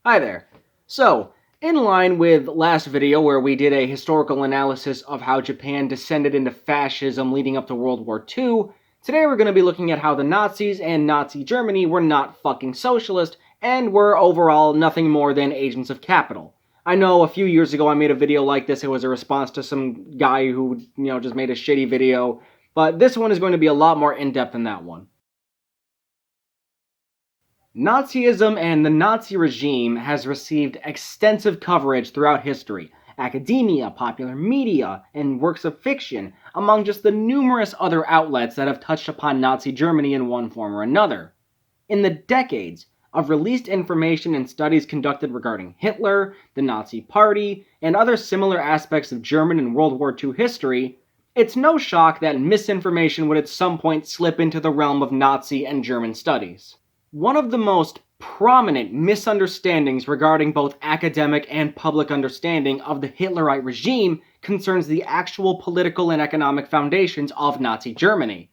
Hi there. So, in line with last video where we did a historical analysis of how Japan descended into fascism leading up to World War II, today we're going to be looking at how the Nazis and Nazi Germany were not fucking socialist and were overall nothing more than agents of capital. I know a few years ago I made a video like this. It was a response to some guy who, just made a shitty video, but this one is going to be a lot more in-depth than that one. Nazism and the Nazi regime has received extensive coverage throughout history, academia, popular media, and works of fiction, among just the numerous other outlets that have touched upon Nazi Germany in one form or another. In the decades of released information and studies conducted regarding Hitler, the Nazi Party, and other similar aspects of German and World War II history, it's no shock that misinformation would at some point slip into the realm of Nazi and German studies. One of the most prominent misunderstandings regarding both academic and public understanding of the Hitlerite regime concerns the actual political and economic foundations of Nazi Germany.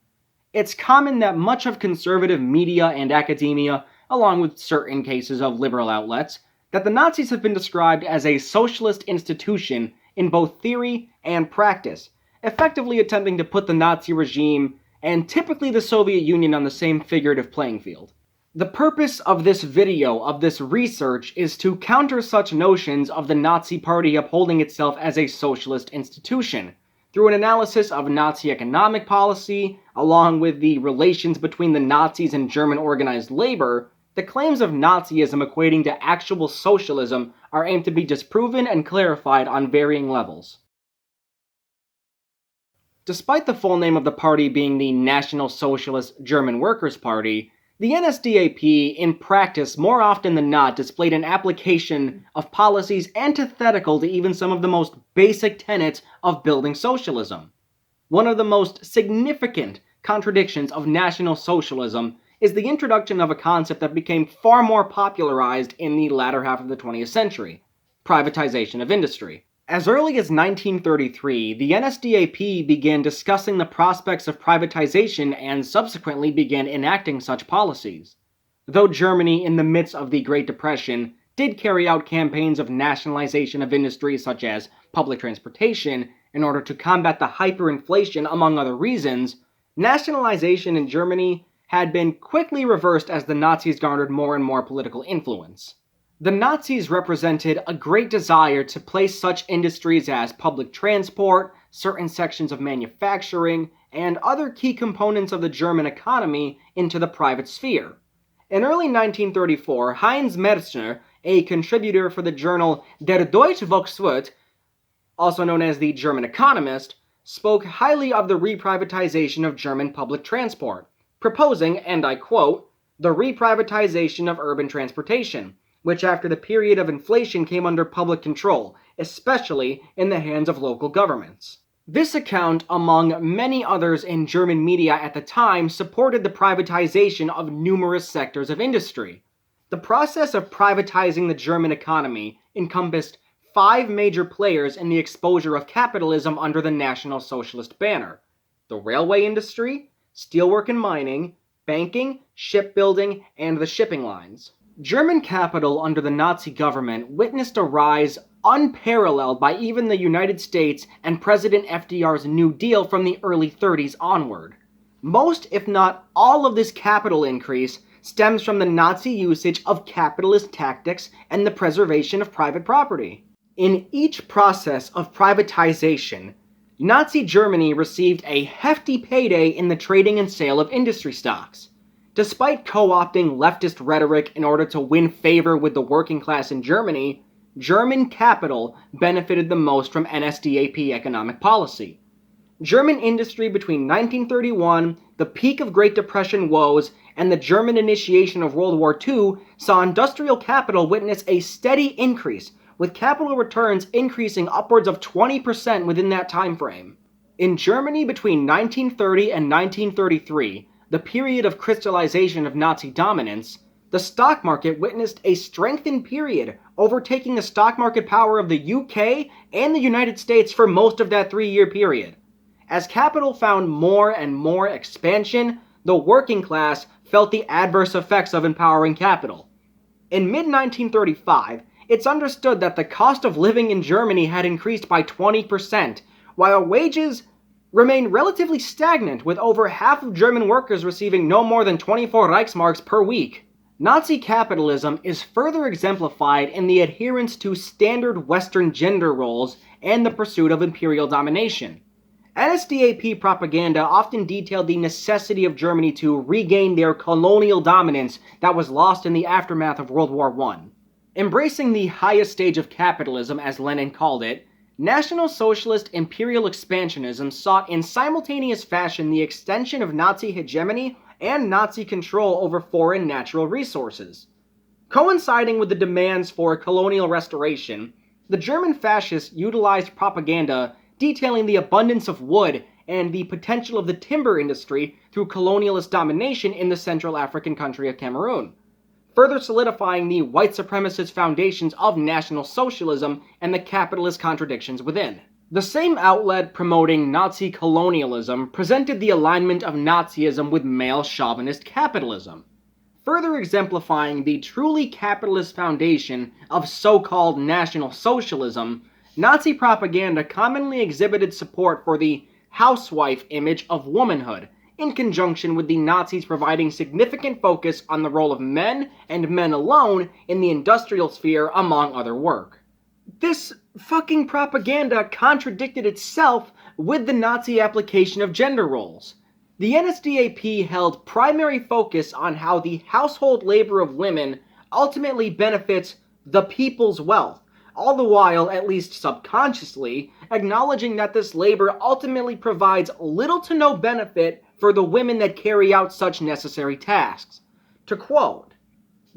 It's common that much of conservative media and academia, along with certain cases of liberal outlets, that the Nazis have been described as a socialist institution in both theory and practice, effectively attempting to put the Nazi regime and typically the Soviet Union on the same figurative playing field. The purpose of this video, of this research, is to counter such notions of the Nazi Party upholding itself as a socialist institution, through an analysis of Nazi economic policy, along with the relations between the Nazis and German organized labor. The claims of Nazism equating to actual socialism are aimed to be disproven and clarified on varying levels. Despite the full name of the party being the National Socialist German Workers' Party, the NSDAP, in practice, more often than not, displayed an application of policies antithetical to even some of the most basic tenets of building socialism. One of the most significant contradictions of National Socialism is the introduction of a concept that became far more popularized in the latter half of the 20th century: privatization of industry. As early as 1933, the NSDAP began discussing the prospects of privatization and subsequently began enacting such policies. Though Germany, in the midst of the Great Depression, did carry out campaigns of nationalization of industries such as public transportation in order to combat the hyperinflation, among other reasons, nationalization in Germany had been quickly reversed as the Nazis garnered more and more political influence. The Nazis represented a great desire to place such industries as public transport, certain sections of manufacturing, and other key components of the German economy into the private sphere. In early 1934, Heinz Merzner, a contributor for the journal Der Deutsche Volkswirt, also known as the German Economist, spoke highly of the reprivatization of German public transport, proposing, and I quote, "the reprivatization of urban transportation, which after the period of inflation came under public control, especially in the hands of local governments." This account, among many others in German media at the time, supported the privatization of numerous sectors of industry. The process of privatizing the German economy encompassed 5 major players in the exposure of capitalism under the National Socialist banner: the railway industry, steelwork and mining, banking, shipbuilding, and the shipping lines. German capital under the Nazi government witnessed a rise unparalleled by even the United States and President FDR's New Deal from the early 30s onward. Most, if not all, of this capital increase stems from the Nazi usage of capitalist tactics and the preservation of private property. In each process of privatization, Nazi Germany received a hefty payday in the trading and sale of industry stocks. Despite co-opting leftist rhetoric in order to win favor with the working class in Germany, German capital benefited the most from NSDAP economic policy. German industry between 1931, the peak of Great Depression woes, and the German initiation of World War II saw industrial capital witness a steady increase, with capital returns increasing upwards of 20% within that time frame. In Germany between 1930 and 1933, the period of crystallization of Nazi dominance, the stock market witnessed a strengthened period, overtaking the stock market power of the UK and the United States for most of that 3-year period. As capital found more and more expansion, the working class felt the adverse effects of empowering capital. In mid-1935, it's understood that the cost of living in Germany had increased by 20%, while wages remained relatively stagnant, with over half of German workers receiving no more than 24 Reichsmarks per week. Nazi capitalism is further exemplified in the adherence to standard Western gender roles and the pursuit of imperial domination. NSDAP propaganda often detailed the necessity of Germany to regain their colonial dominance that was lost in the aftermath of World War I. Embracing the highest stage of capitalism, as Lenin called it, National Socialist imperial expansionism sought in simultaneous fashion the extension of Nazi hegemony and Nazi control over foreign natural resources. Coinciding with the demands for colonial restoration, the German fascists utilized propaganda detailing the abundance of wood and the potential of the timber industry through colonialist domination in the Central African country of Cameroon, further solidifying the white supremacist foundations of National Socialism and the capitalist contradictions within. The same outlet promoting Nazi colonialism presented the alignment of Nazism with male chauvinist capitalism, further exemplifying the truly capitalist foundation of so-called National Socialism. Nazi propaganda commonly exhibited support for the housewife image of womanhood, in conjunction with the Nazis providing significant focus on the role of men and men alone in the industrial sphere among other work. This fucking propaganda contradicted itself with the Nazi application of gender roles. The NSDAP held primary focus on how the household labor of women ultimately benefits the people's wealth, all the while, at least subconsciously, acknowledging that this labor ultimately provides little to no benefit for the women that carry out such necessary tasks. To quote,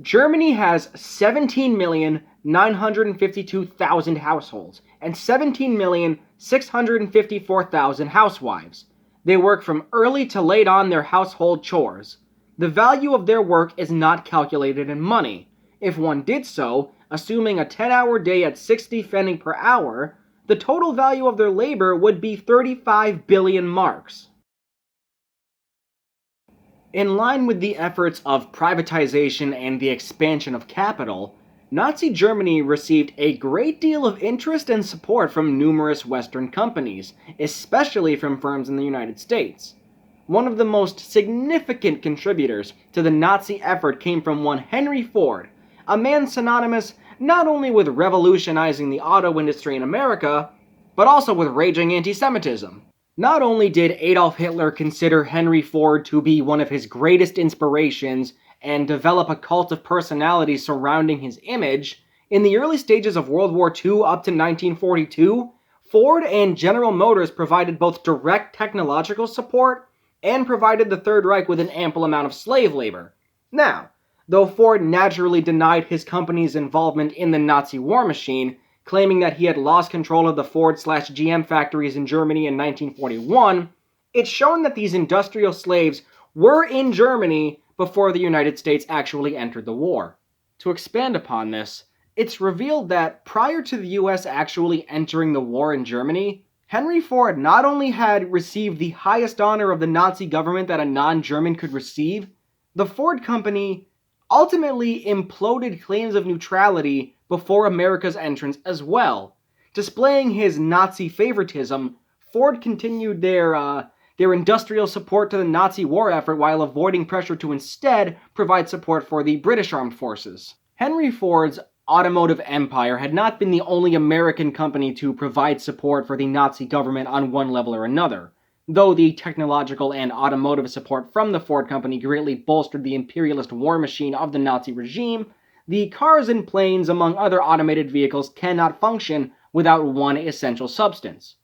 Germany has 17,952,000 households and 17,654,000 housewives. They work from early to late on their household chores. The value of their work is not calculated in money. If one did so, assuming a 10-hour day at 60 pfennig per hour, the total value of their labor would be 35 billion marks. In line with the efforts of privatization and the expansion of capital, Nazi Germany received a great deal of interest and support from numerous Western companies, especially from firms in the United States. One of the most significant contributors to the Nazi effort came from one Henry Ford, a man synonymous not only with revolutionizing the auto industry in America, but also with raging anti-Semitism. Not only did Adolf Hitler consider Henry Ford to be one of his greatest inspirations and develop a cult of personality surrounding his image, in the early stages of World War II up to 1942, Ford and General Motors provided both direct technological support and provided the Third Reich with an ample amount of slave labor. Now, though Ford naturally denied his company's involvement in the Nazi war machine, claiming that he had lost control of the Ford/GM factories in Germany in 1941, it's shown that these industrial slaves were in Germany before the United States actually entered the war. To expand upon this, it's revealed that prior to the US actually entering the war in Germany, Henry Ford not only had received the highest honor of the Nazi government that a non-German could receive, the Ford Company ultimately imploded claims of neutrality before America's entrance as well. Displaying his Nazi favoritism, Ford continued their industrial support to the Nazi war effort while avoiding pressure to instead provide support for the British armed forces. Henry Ford's automotive empire had not been the only American company to provide support for the Nazi government on one level or another. Though the technological and automotive support from the Ford Company greatly bolstered the imperialist war machine of the Nazi regime, the cars and planes, among other automated vehicles, cannot function without one essential substance: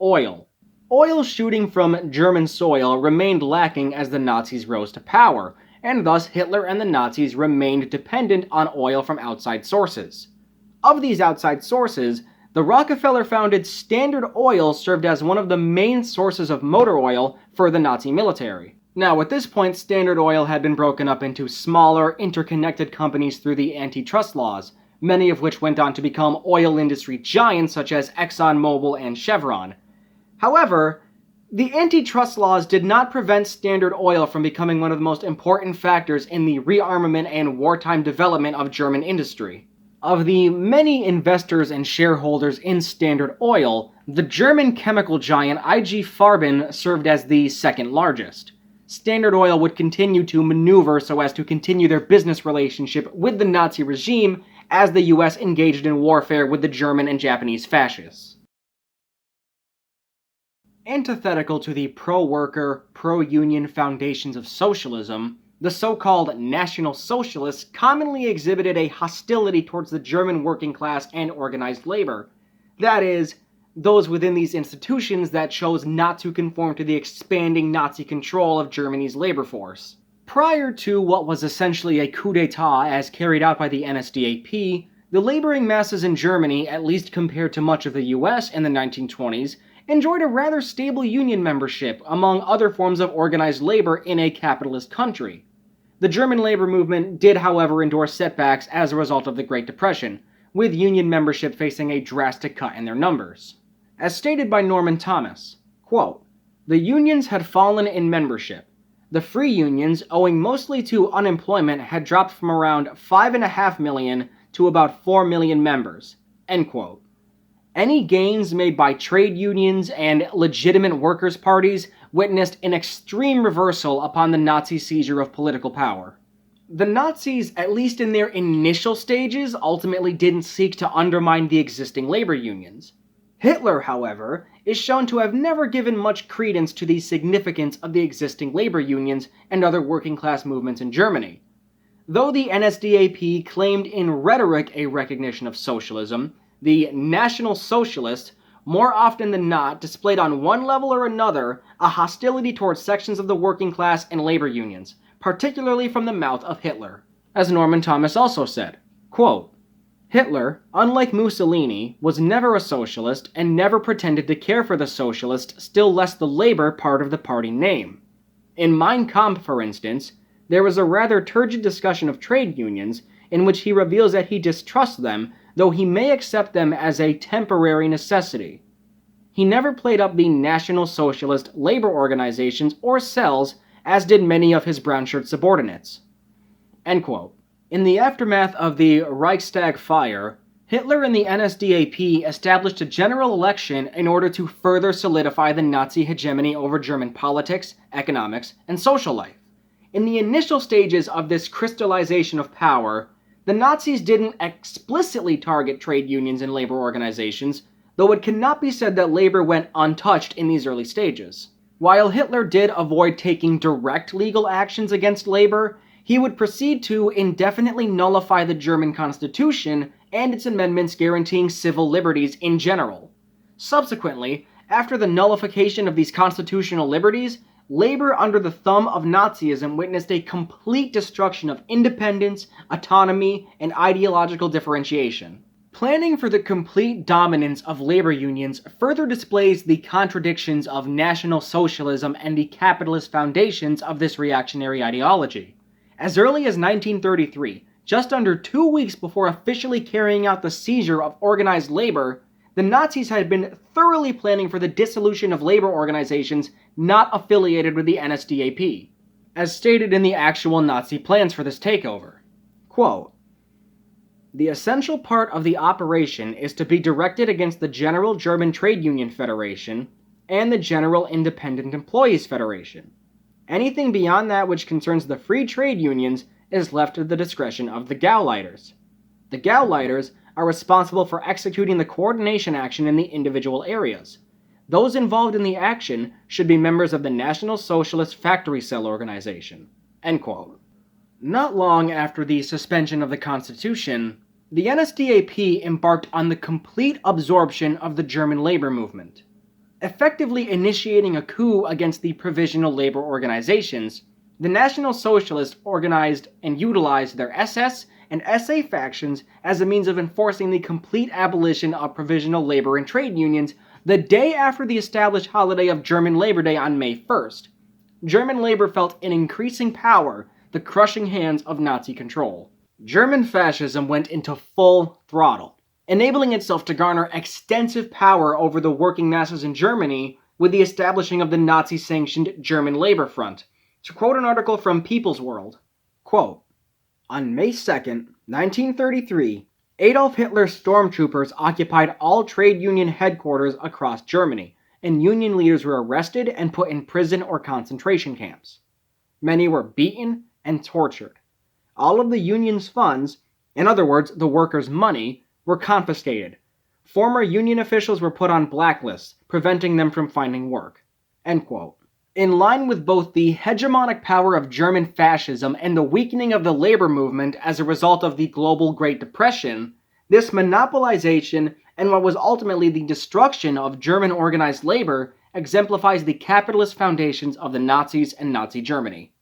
oil. Oil shooting from German soil remained lacking as the Nazis rose to power, and thus Hitler and the Nazis remained dependent on oil from outside sources. Of these outside sources, the Rockefeller-founded Standard Oil served as one of the main sources of motor oil for the Nazi military. Now, at this point, Standard Oil had been broken up into smaller, interconnected companies through the antitrust laws, many of which went on to become oil industry giants such as ExxonMobil and Chevron. However, The antitrust laws did not prevent Standard Oil from becoming one of the most important factors in the rearmament and wartime development of German industry. Of the many investors and shareholders in Standard Oil, the German chemical giant IG Farben served as the second largest. Standard Oil would continue to maneuver so as to continue their business relationship with the Nazi regime as the US engaged in warfare with the German and Japanese fascists. Antithetical to the pro-worker, pro-union foundations of socialism, the so-called National Socialists commonly exhibited a hostility towards the German working class and organized labor. That is, those within these institutions that chose not to conform to the expanding Nazi control of Germany's labor force. Prior to what was essentially a coup d'etat as carried out by the NSDAP, the laboring masses in Germany, at least compared to much of the US in the 1920s, enjoyed a rather stable union membership among other forms of organized labor in a capitalist country. The German labor movement did, however, endure setbacks as a result of the Great Depression, with union membership facing a drastic cut in their numbers. As stated by Norman Thomas, quote, "The unions had fallen in membership. The free unions, owing mostly to unemployment, had dropped from around 5.5 million to about 4 million members." End quote. Any gains made by trade unions and legitimate workers' parties witnessed an extreme reversal upon the Nazi seizure of political power. The Nazis, at least in their initial stages, ultimately didn't seek to undermine the existing labor unions. Hitler, however, is shown to have never given much credence to the significance of the existing labor unions and other working-class movements in Germany. Though the NSDAP claimed in rhetoric a recognition of socialism, the National Socialists, more often than not, displayed on one level or another a hostility towards sections of the working class and labor unions, particularly from the mouth of Hitler. As Norman Thomas also said, quote, "Hitler, unlike Mussolini, was never a socialist and never pretended to care for the socialist, still less the labor part of the party name. In Mein Kampf, for instance, there was a rather turgid discussion of trade unions in which he reveals that he distrusts them, though he may accept them as a temporary necessity. He never played up the National Socialist labor organizations or cells, as did many of his brown-shirt subordinates." End quote. In the aftermath of the Reichstag fire, Hitler and the NSDAP established a general election in order to further solidify the Nazi hegemony over German politics, economics, and social life. In the initial stages of this crystallization of power, the Nazis didn't explicitly target trade unions and labor organizations, though it cannot be said that labor went untouched in these early stages. While Hitler did avoid taking direct legal actions against labor, he would proceed to indefinitely nullify the German Constitution and its amendments guaranteeing civil liberties in general. Subsequently, after the nullification of these constitutional liberties, labor under the thumb of Nazism witnessed a complete destruction of independence, autonomy, and ideological differentiation. Planning for the complete dominance of labor unions further displays the contradictions of National Socialism and the capitalist foundations of this reactionary ideology. As early as 1933, just under 2 weeks before officially carrying out the seizure of organized labor, the Nazis had been thoroughly planning for the dissolution of labor organizations not affiliated with the NSDAP, as stated in the actual Nazi plans for this takeover. Quote, "The essential part of the operation is to be directed against the General German Trade Union Federation and the General Independent Employees Federation. Anything beyond that which concerns the free trade unions is left to the discretion of the Gauleiters. The Gauleiters are responsible for executing the coordination action in the individual areas. Those involved in the action should be members of the National Socialist Factory Cell Organization." End quote. Not long after the suspension of the Constitution, the NSDAP embarked on the complete absorption of the German labor movement. Effectively initiating a coup against the provisional labor organizations, the National Socialists organized and utilized their SS and SA factions as a means of enforcing the complete abolition of provisional labor and trade unions the day after the established holiday of German Labor Day on May 1st. German labor felt in increasing power the crushing hands of Nazi control. German fascism went into full throttle, enabling itself to garner extensive power over the working masses in Germany with the establishing of the Nazi-sanctioned German Labor Front. To quote an article from People's World, quote, "On May 2nd, 1933, Adolf Hitler's stormtroopers occupied all trade union headquarters across Germany, and union leaders were arrested and put in prison or concentration camps. Many were beaten and tortured. All of the union's funds, in other words, the workers' money, were confiscated. Former union officials were put on blacklists, preventing them from finding work." End quote. In line with both the hegemonic power of German fascism and the weakening of the labor movement as a result of the global Great Depression, this monopolization and what was ultimately the destruction of German organized labor exemplifies the capitalist foundations of the Nazis and Nazi Germany.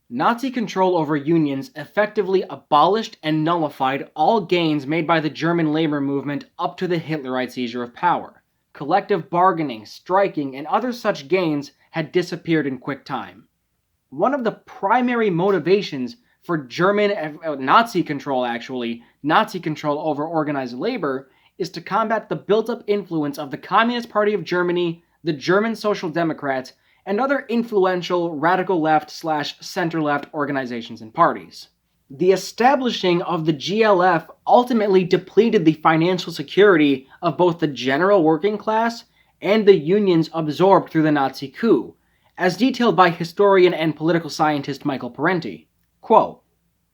Nazi control over unions effectively abolished and nullified all gains made by the German labor movement up to the Hitlerite seizure of power. Collective bargaining, striking, and other such gains had disappeared in quick time. One of the primary motivations for German Nazi control over organized labor, is to combat the built-up influence of the Communist Party of Germany, the German Social Democrats, and other influential radical left/center-left organizations and parties. The establishing of the GLF ultimately depleted the financial security of both the general working class and the unions absorbed through the Nazi coup, as detailed by historian and political scientist Michael Parenti. Quote,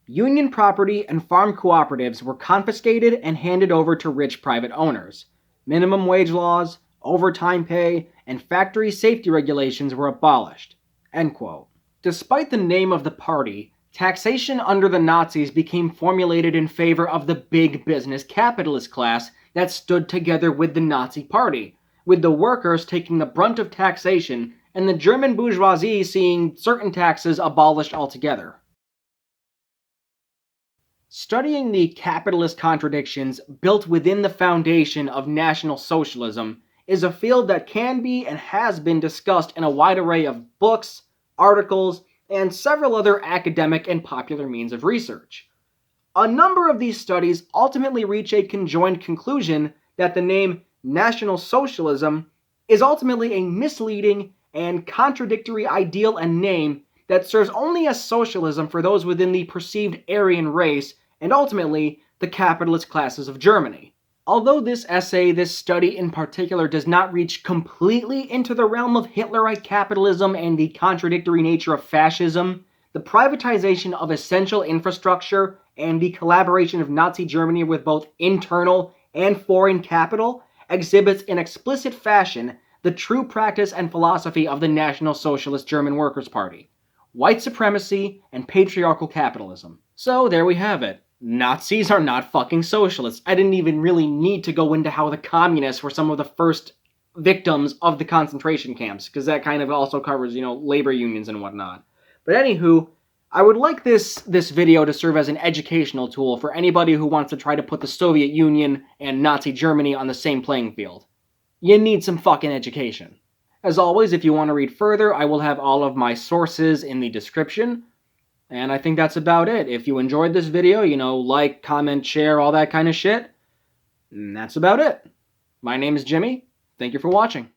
"Union property and farm cooperatives were confiscated and handed over to rich private owners. Minimum wage laws, overtime pay, and factory safety regulations were abolished." End quote. Despite the name of the party, taxation under the Nazis became formulated in favor of the big business capitalist class that stood together with the Nazi party, with the workers taking the brunt of taxation and the German bourgeoisie seeing certain taxes abolished altogether. Studying the capitalist contradictions built within the foundation of National Socialism is a field that can be and has been discussed in a wide array of books, articles, and several other academic and popular means of research. A number of these studies ultimately reach a conjoined conclusion that the name National Socialism is ultimately a misleading and contradictory ideal and name that serves only as socialism for those within the perceived Aryan race and ultimately the capitalist classes of Germany. Although this study in particular, does not reach completely into the realm of Hitlerite capitalism and the contradictory nature of fascism, the privatization of essential infrastructure and the collaboration of Nazi Germany with both internal and foreign capital exhibits in explicit fashion the true practice and philosophy of the National Socialist German Workers' Party: white supremacy and patriarchal capitalism. So there we have it. Nazis are not fucking socialists. I didn't even really need to go into how the communists were some of the first victims of the concentration camps, because that kind of also covers, labor unions and whatnot. But anywho, I would like this video to serve as an educational tool for anybody who wants to try to put the Soviet Union and Nazi Germany on the same playing field. You need some fucking education. As always, if you want to read further, I will have all of my sources in the description. And I think that's about it. If you enjoyed this video, like, comment, share, all that kind of shit. And that's about it. My name is Jymee. Thank you for watching.